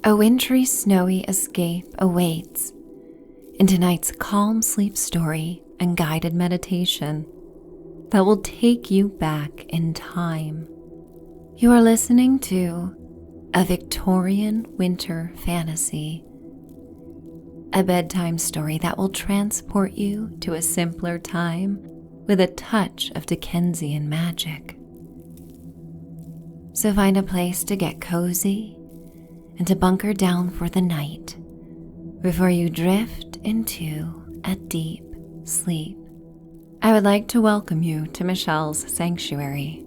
A wintry, snowy escape awaits in tonight's calm sleep story and guided meditation that will take you back in time. You are listening to a Victorian winter fantasy, a bedtime story that will transport you to a simpler time with a touch of Dickensian magic. So find a place to get cozy and to bunker down for the night before you drift into a deep sleep. I would like to welcome you to Michelle's Sanctuary.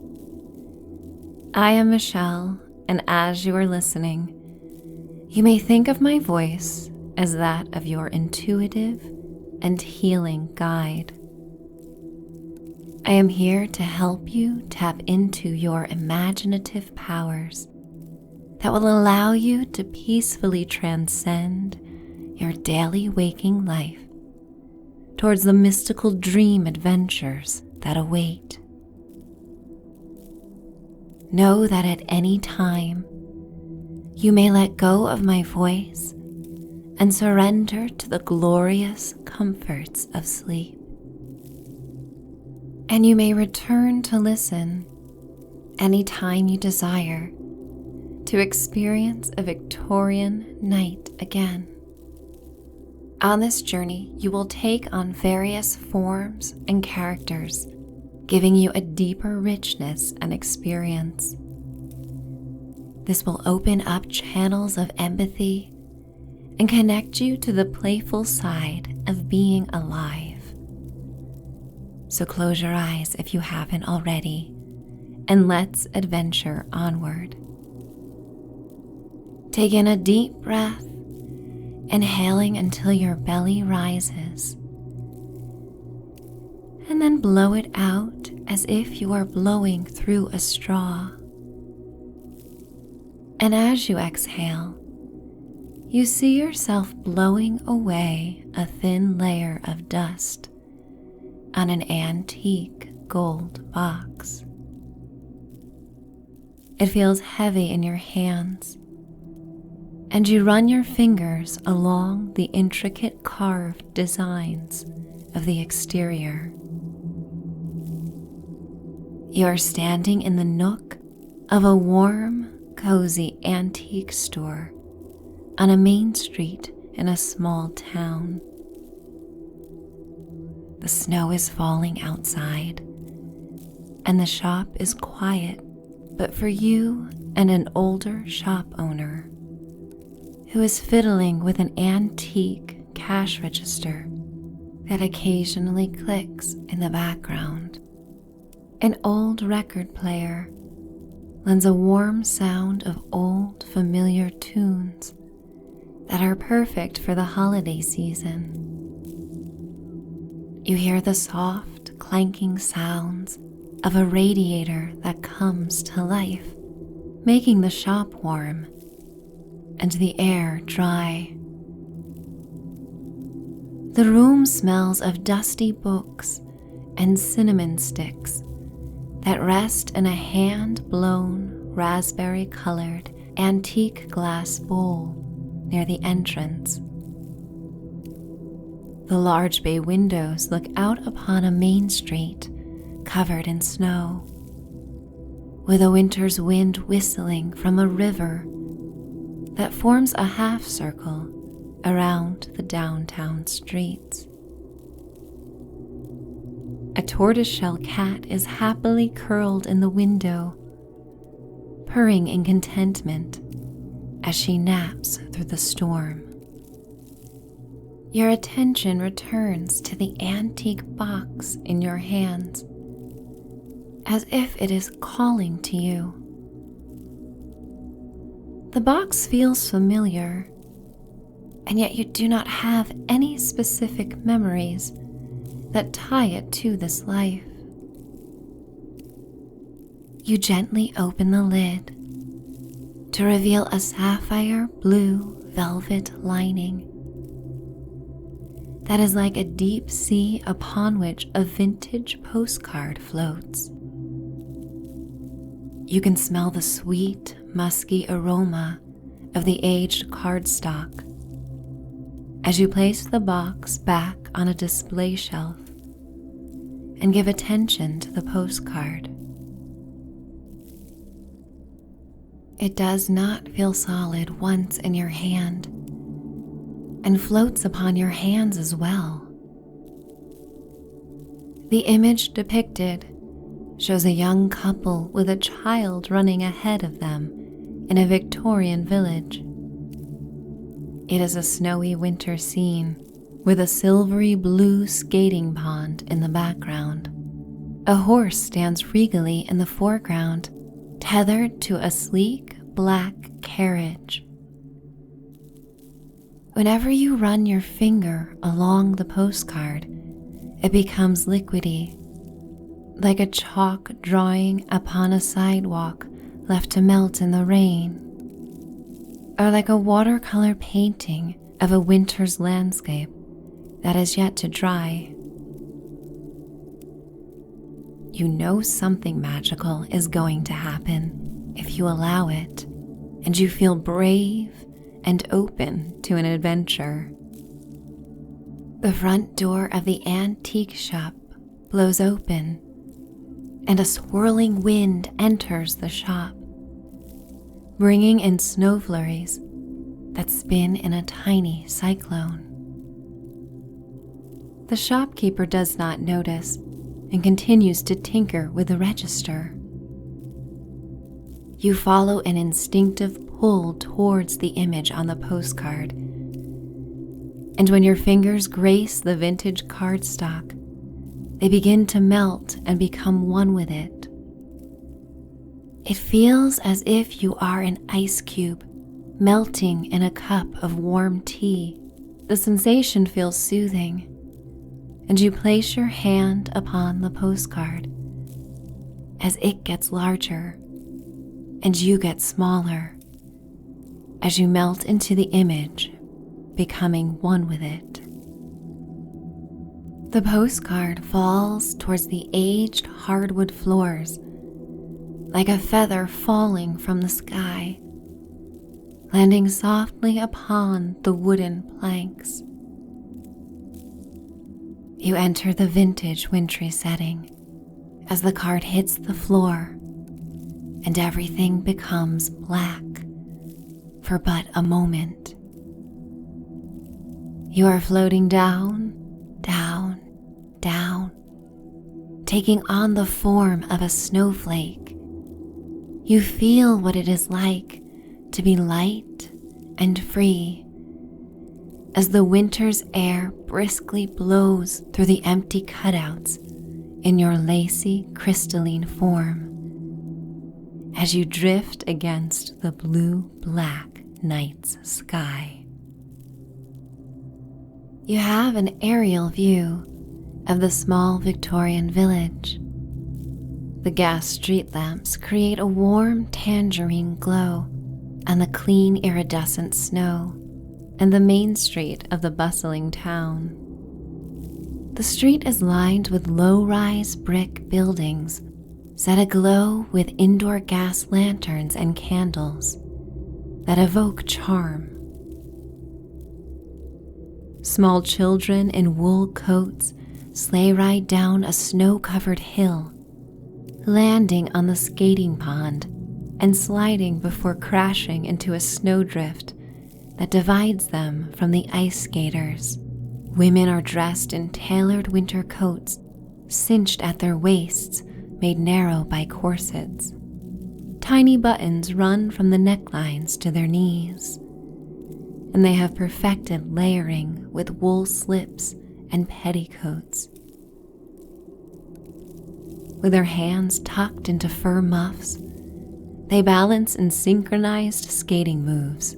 I am Michelle, and as you are listening, you may think of my voice as that of your intuitive and healing guide. I am here to help you tap into your imaginative powers that will allow you to peacefully transcend your daily waking life towards the mystical dream adventures that await. Know that at any time, you may let go of my voice and surrender to the glorious comforts of sleep. And you may return to listen anytime you desire to experience a Victorian night again. On this journey, you will take on various forms and characters, giving you a deeper richness and experience. This will open up channels of empathy and connect you to the playful side of being alive. So close your eyes if you haven't already, and let's adventure onward. Take in a deep breath, inhaling until your belly rises, and then blow it out as if you are blowing through a straw. And as you exhale, you see yourself blowing away a thin layer of dust on an antique gold box. It feels heavy in your hands, and you run your fingers along the intricate carved designs of the exterior. You are standing in the nook of a warm, cozy antique store on a main street in a small town. The snow is falling outside, and the shop is quiet, but for you and an older shop owner who is fiddling with an antique cash register that occasionally clicks in the background. An old record player lends a warm sound of old familiar tunes that are perfect for the holiday season. You hear the soft, clanking sounds of a radiator that comes to life, making the shop warm and the air dry. The room smells of dusty books and cinnamon sticks that rest in a hand-blown, raspberry-colored antique glass bowl near the entrance. The large bay windows look out upon a main street covered in snow, with a winter's wind whistling from a river that forms a half circle around the downtown streets. A tortoiseshell cat is happily curled in the window, purring in contentment as she naps through the storm. Your attention returns to the antique box in your hands, as if it is calling to you. The box feels familiar, and yet you do not have any specific memories that tie it to this life. You gently open the lid to reveal a sapphire blue velvet lining that is like a deep sea upon which a vintage postcard floats. You can smell the sweet, musky aroma of the aged cardstock as you place the box back on a display shelf and give attention to the postcard. It does not feel solid once in your hand and floats upon your hands as well. The image depicted shows a young couple with a child running ahead of them in a Victorian village. It is a snowy winter scene with a silvery blue skating pond in the background. A horse stands regally in the foreground, tethered to a sleek black carriage. Whenever you run your finger along the postcard, it becomes liquidy, like a chalk drawing upon a sidewalk left to melt in the rain, or like a watercolor painting of a winter's landscape that is yet to dry. You know something magical is going to happen if you allow it, and you feel brave and open to an adventure. The front door of the antique shop blows open, and a swirling wind enters the shop, bringing in snow flurries that spin in a tiny cyclone. The shopkeeper does not notice and continues to tinker with the register. You follow an instinctive pull towards the image on the postcard, and when your fingers grace the vintage cardstock, they begin to melt and become one with it. It feels as if you are an ice cube melting in a cup of warm tea. The sensation feels soothing, and you place your hand upon the postcard as it gets larger and you get smaller as you melt into the image, becoming one with it. The postcard falls towards the aged hardwood floors like a feather falling from the sky, landing softly upon the wooden planks. You enter the vintage wintry setting as the card hits the floor and everything becomes black for but a moment. You are floating down, down, down, taking on the form of a snowflake. You feel what it is like to be light and free as the winter's air briskly blows through the empty cutouts in your lacy crystalline form as you drift against the blue-black night's sky. You have an aerial view of the small Victorian village. The gas street lamps create a warm tangerine glow on the clean iridescent snow and the main street of the bustling town. The street is lined with low-rise brick buildings set aglow with indoor gas lanterns and candles that evoke charm. Small children in wool coats sleigh ride down a snow-covered hill, landing on the skating pond and sliding before crashing into a snowdrift that divides them from the ice skaters. Women are dressed in tailored winter coats, cinched at their waists, made narrow by corsets. Tiny buttons run from the necklines to their knees, and they have perfected layering with wool slips and petticoats. With their hands tucked into fur muffs, they balance in synchronized skating moves,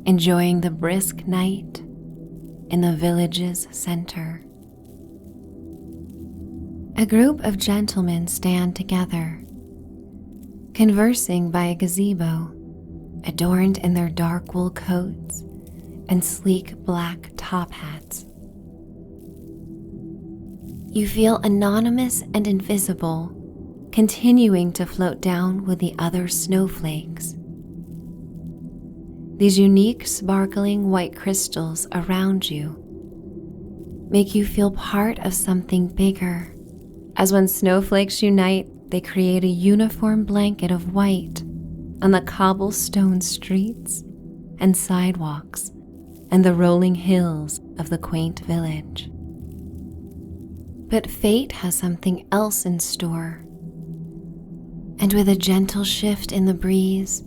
enjoying the brisk night in the village's center. A group of gentlemen stand together, conversing by a gazebo, adorned in their dark wool coats and sleek black top hats. You feel anonymous and invisible, continuing to float down with the other snowflakes. These unique sparkling white crystals around you make you feel part of something bigger, as when snowflakes unite, they create a uniform blanket of white on the cobblestone streets and sidewalks and the rolling hills of the quaint village. But fate has something else in store, and with a gentle shift in the breeze,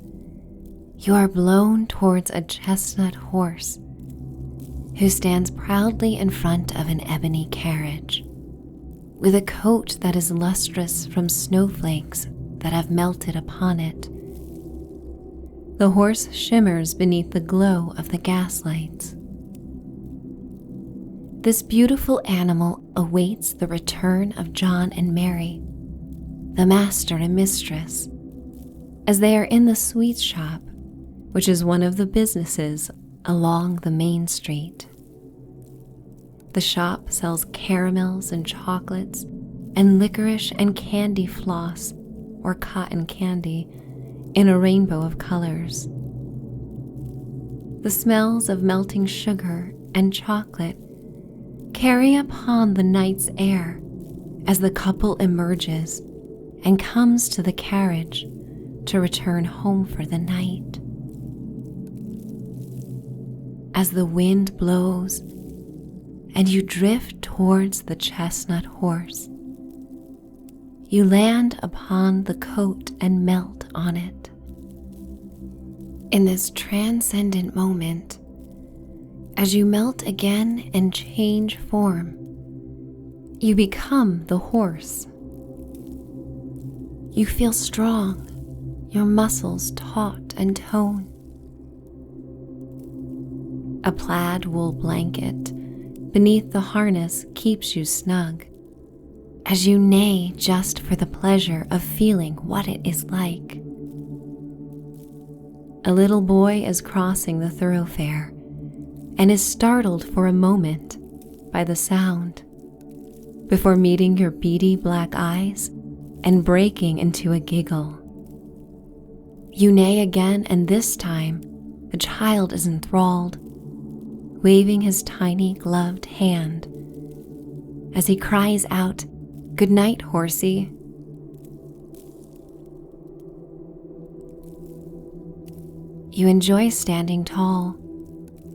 you are blown towards a chestnut horse who stands proudly in front of an ebony carriage, with a coat that is lustrous from snowflakes that have melted upon it. The horse shimmers beneath the glow of the gaslights. This beautiful animal awaits the return of John and Mary, the master and mistress, as they are in the sweet shop, which is one of the businesses along the main street. The shop sells caramels and chocolates and licorice and candy floss, or cotton candy, in a rainbow of colors. The smells of melting sugar and chocolate carry upon the night's air as the couple emerges and comes to the carriage to return home for the night. As the wind blows and you drift towards the chestnut horse, you land upon the coat and melt on it. In this transcendent moment, as you melt again and change form, you become the horse. You feel strong, your muscles taut and toned. A plaid wool blanket beneath the harness keeps you snug, as you neigh just for the pleasure of feeling what it is like. A little boy is crossing the thoroughfare and is startled for a moment by the sound, before meeting your beady black eyes and breaking into a giggle. You neigh again, and this time the child is enthralled, waving his tiny gloved hand as he cries out, "Good night, horsey." You enjoy standing tall,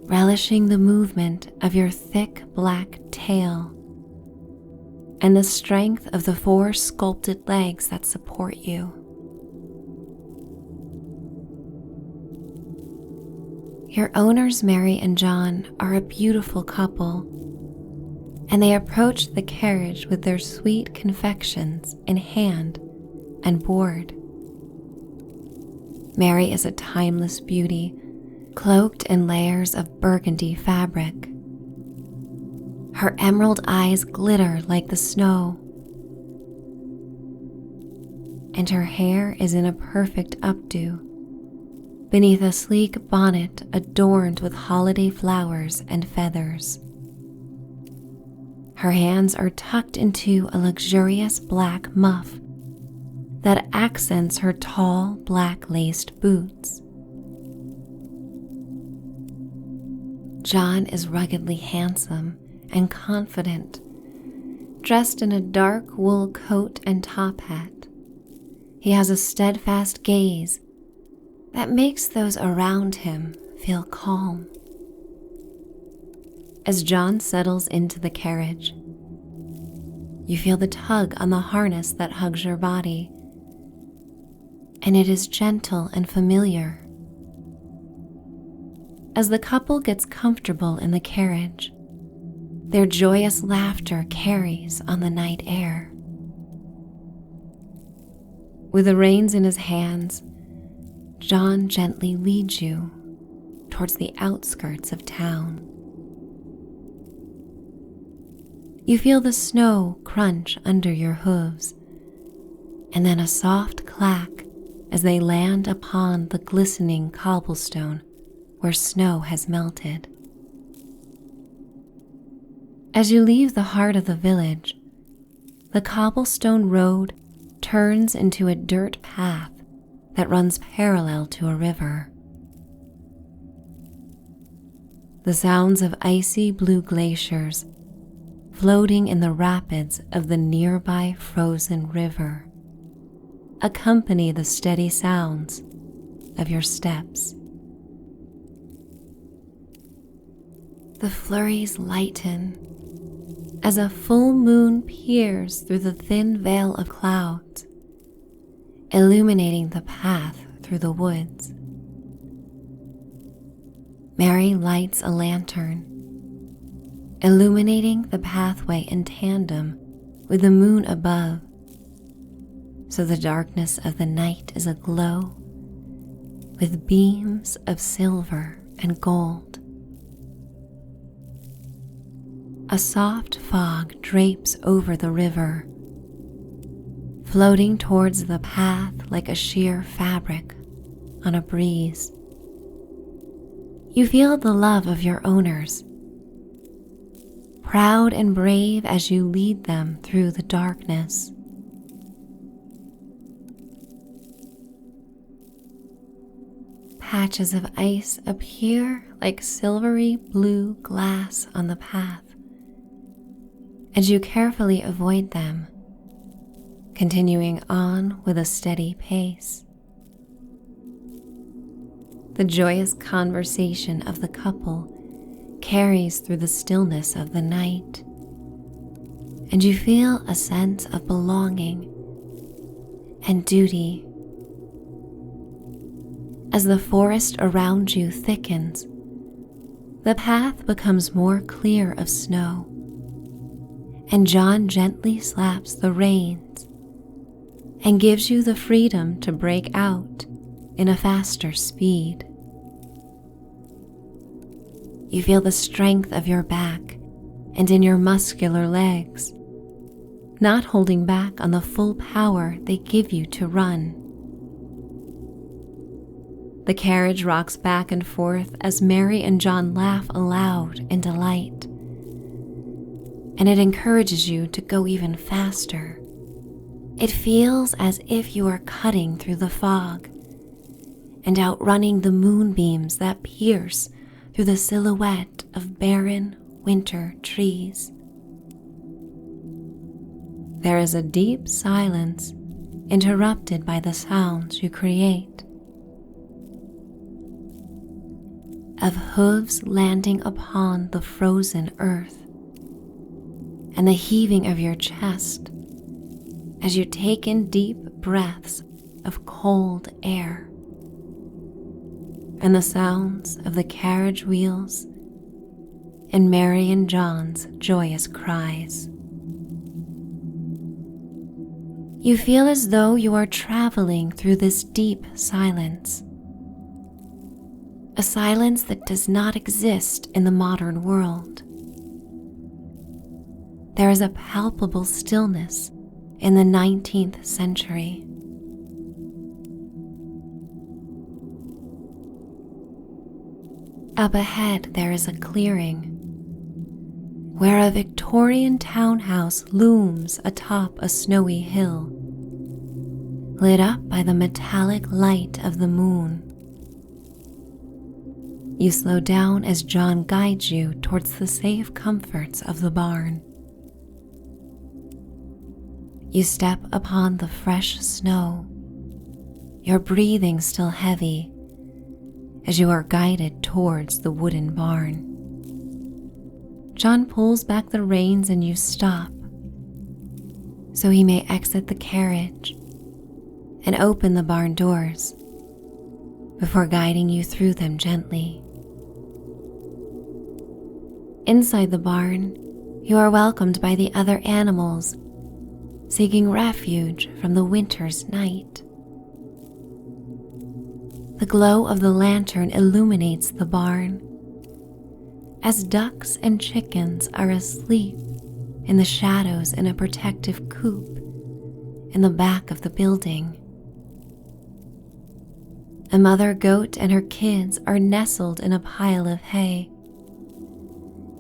relishing the movement of your thick black tail and the strength of the 4 sculpted legs that support you. Your owners, Mary and John, are a beautiful couple, and they approach the carriage with their sweet confections in hand and board. Mary is a timeless beauty, cloaked in layers of burgundy fabric. Her emerald eyes glitter like the snow, and her hair is in a perfect updo, beneath a sleek bonnet adorned with holiday flowers and feathers. Her hands are tucked into a luxurious black muff that accents her tall black laced boots. John is ruggedly handsome and confident, dressed in a dark wool coat and top hat. He has a steadfast gaze that makes those around him feel calm. As John settles into the carriage, you feel the tug on the harness that hugs your body, and it is gentle and familiar. As the couple gets comfortable in the carriage, their joyous laughter carries on the night air. With the reins in his hands, John gently leads you towards the outskirts of town. You feel the snow crunch under your hooves, and then a soft clack as they land upon the glistening cobblestone where snow has melted. As you leave the heart of the village, the cobblestone road turns into a dirt path that runs parallel to a river. The sounds of icy blue glaciers floating in the rapids of the nearby frozen river accompany the steady sounds of your steps. The flurries lighten as a full moon peers through the thin veil of clouds, illuminating the path through the woods. Mary lights a lantern, illuminating the pathway in tandem with the moon above, so the darkness of the night is aglow with beams of silver and gold. A soft fog drapes over the river, floating towards the path like a sheer fabric on a breeze. You feel the love of your owners, proud and brave as you lead them through the darkness. Patches of ice appear like silvery blue glass on the path, and you carefully avoid them, continuing on with a steady pace. The joyous conversation of the couple carries through the stillness of the night, and you feel a sense of belonging and duty. As the forest around you thickens, the path becomes more clear of snow, and John gently slaps the reins and gives you the freedom to break out in a faster speed. You feel the strength of your back and in your muscular legs, not holding back on the full power they give you to run. The carriage rocks back and forth as Mary and John laugh aloud in delight, and it encourages you to go even faster. It feels as if you are cutting through the fog and outrunning the moonbeams that pierce through the silhouette of barren winter trees. There is a deep silence interrupted by the sounds you create of hooves landing upon the frozen earth and the heaving of your chest as you take in deep breaths of cold air, and the sounds of the carriage wheels and Mary and John's joyous cries. You feel as though you are traveling through this deep silence, a silence that does not exist in the modern world. There is a palpable stillness in the 19th century. Up ahead there is a clearing where a Victorian townhouse looms atop a snowy hill, lit up by the metallic light of the moon. You slow down as John guides you towards the safe comforts of the barn. You step upon the fresh snow, your breathing still heavy as you are guided towards the wooden barn. John pulls back the reins and you stop, so he may exit the carriage and open the barn doors before guiding you through them gently. Inside the barn, you are welcomed by the other animals seeking refuge from the winter's night. The glow of the lantern illuminates the barn as ducks and chickens are asleep in the shadows in a protective coop in the back of the building. A mother goat and her kids are nestled in a pile of hay,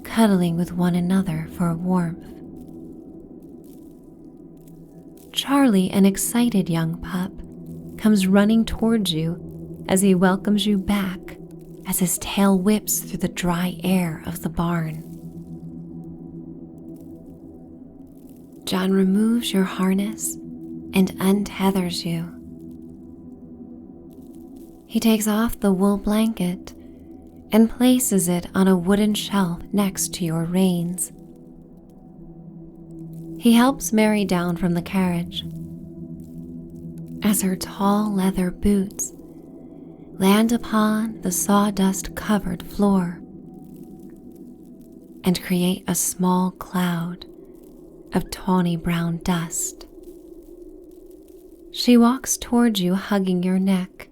cuddling with one another for warmth. Charlie, an excited young pup, comes running towards you as he welcomes you back as his tail whips through the dry air of the barn. John removes your harness and untethers you. He takes off the wool blanket and places it on a wooden shelf next to your reins. He helps Mary down from the carriage as her tall leather boots land upon the sawdust-covered floor and create a small cloud of tawny brown dust. She walks toward you, hugging your neck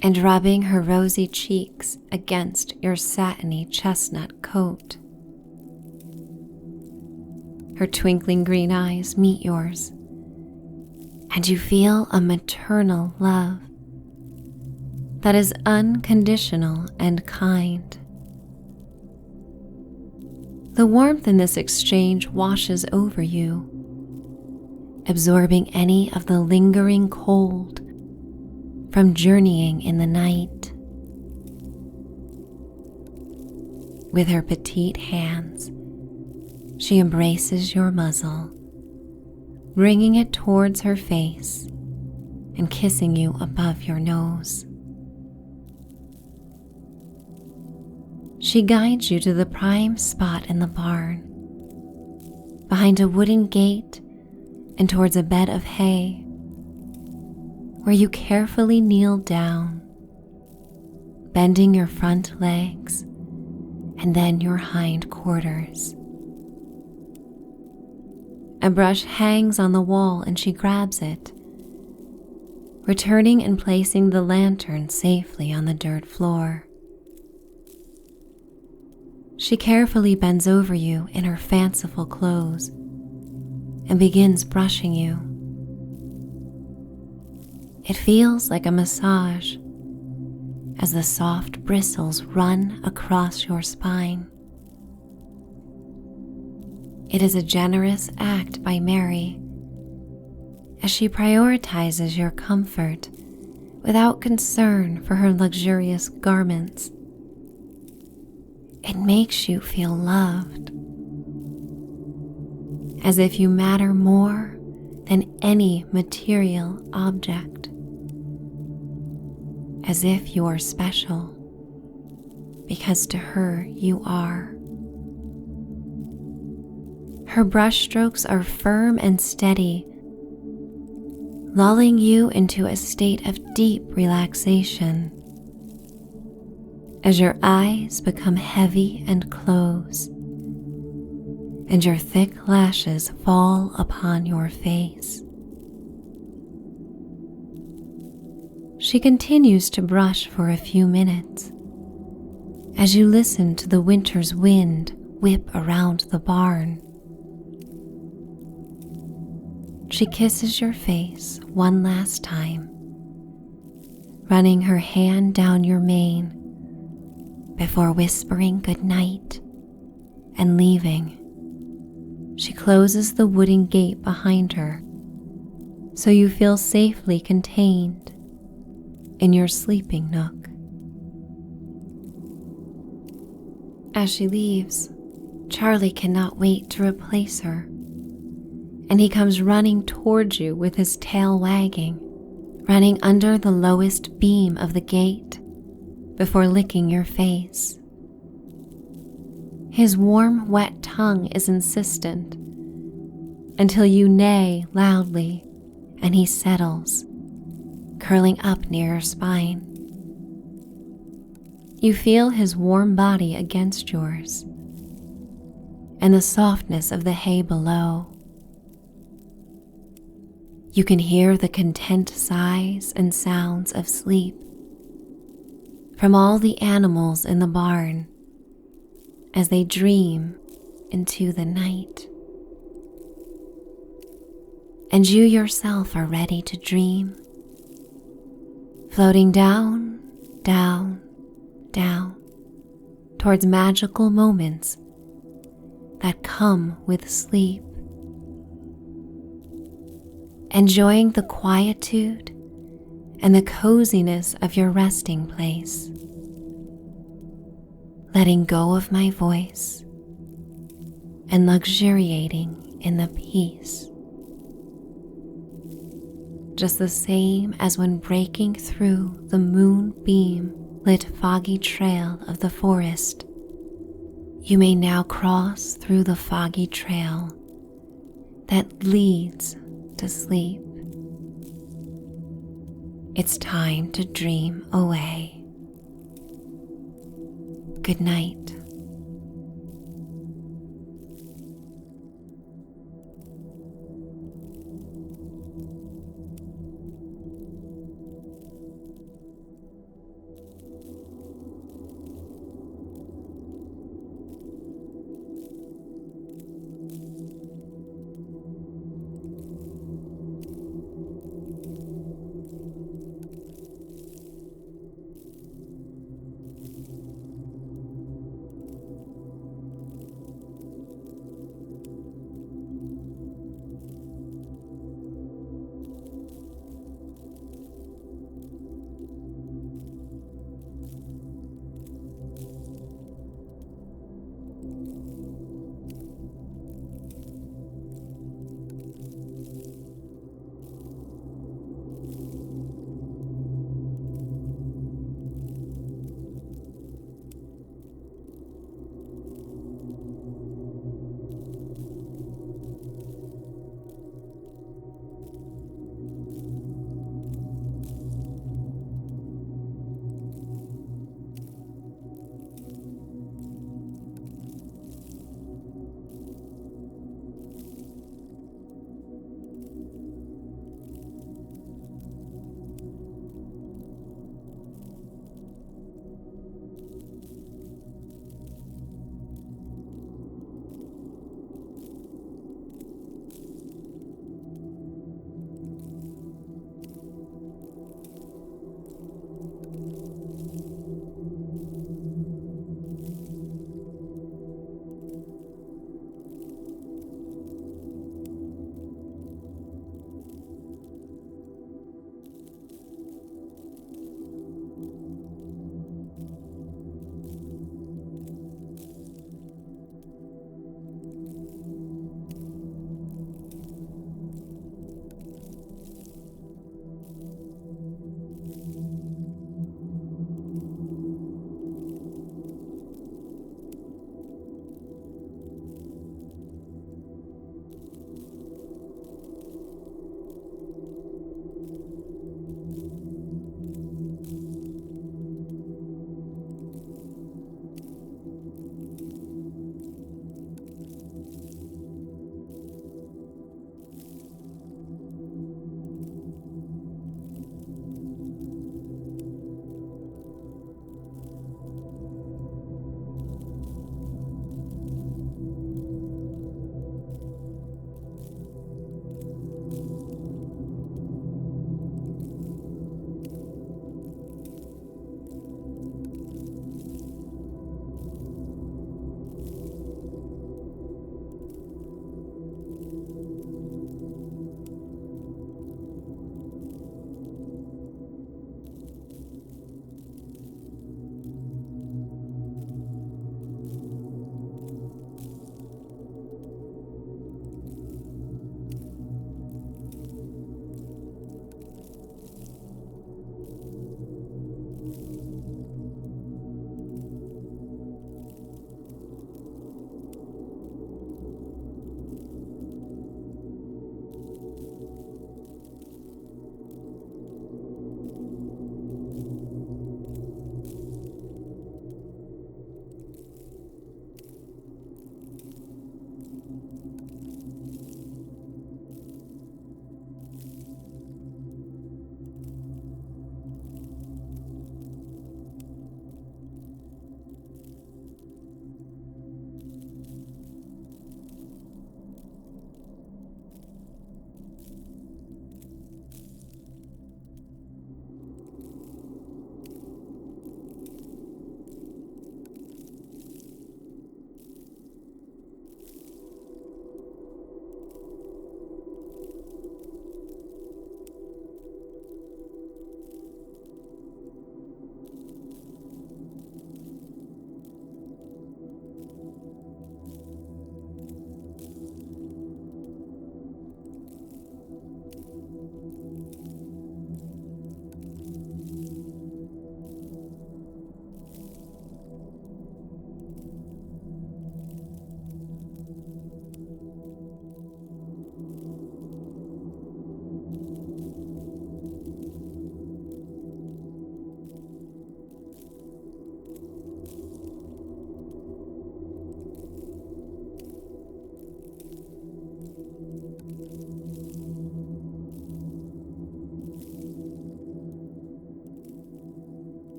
and rubbing her rosy cheeks against your satiny chestnut coat. Her twinkling green eyes meet yours, and you feel a maternal love that is unconditional and kind. The warmth in this exchange washes over you, absorbing any of the lingering cold from journeying in the night. With her petite hands, she embraces your muzzle, bringing it towards her face and kissing you above your nose. She guides you to the prime spot in the barn, behind a wooden gate and towards a bed of hay, where you carefully kneel down, bending your front legs and then your hind quarters. A brush hangs on the wall and she grabs it, returning and placing the lantern safely on the dirt floor. She carefully bends over you in her fanciful clothes and begins brushing you. It feels like a massage as the soft bristles run across your spine. It is a generous act by Mary, as she prioritizes your comfort without concern for her luxurious garments. It makes you feel loved, as if you matter more than any material object, as if you are special, because to her you are. Her brushstrokes are firm and steady, lulling you into a state of deep relaxation. As your eyes become heavy and close, and your thick lashes fall upon your face. She continues to brush for a few minutes as you listen to the winter's wind whip around the barn. She kisses your face one last time, running her hand down your mane before whispering good night and leaving. She closes the wooden gate behind her so you feel safely contained in your sleeping nook. As she leaves, Charlie cannot wait to replace her, and he comes running towards you with his tail wagging, running under the lowest beam of the gate before licking your face. His warm, wet tongue is insistent until you neigh loudly and he settles, curling up near your spine. You feel his warm body against yours and the softness of the hay below. You can hear the content sighs and sounds of sleep from all the animals in the barn as they dream into the night. And you yourself are ready to dream, floating down, down, down towards magical moments that come with sleep. Enjoying the quietude and the coziness of your resting place, letting go of my voice and luxuriating in the peace. Just the same as when breaking through the moonbeam lit foggy trail of the forest, you may now cross through the foggy trail that leads to sleep. It's time to dream away. Good night.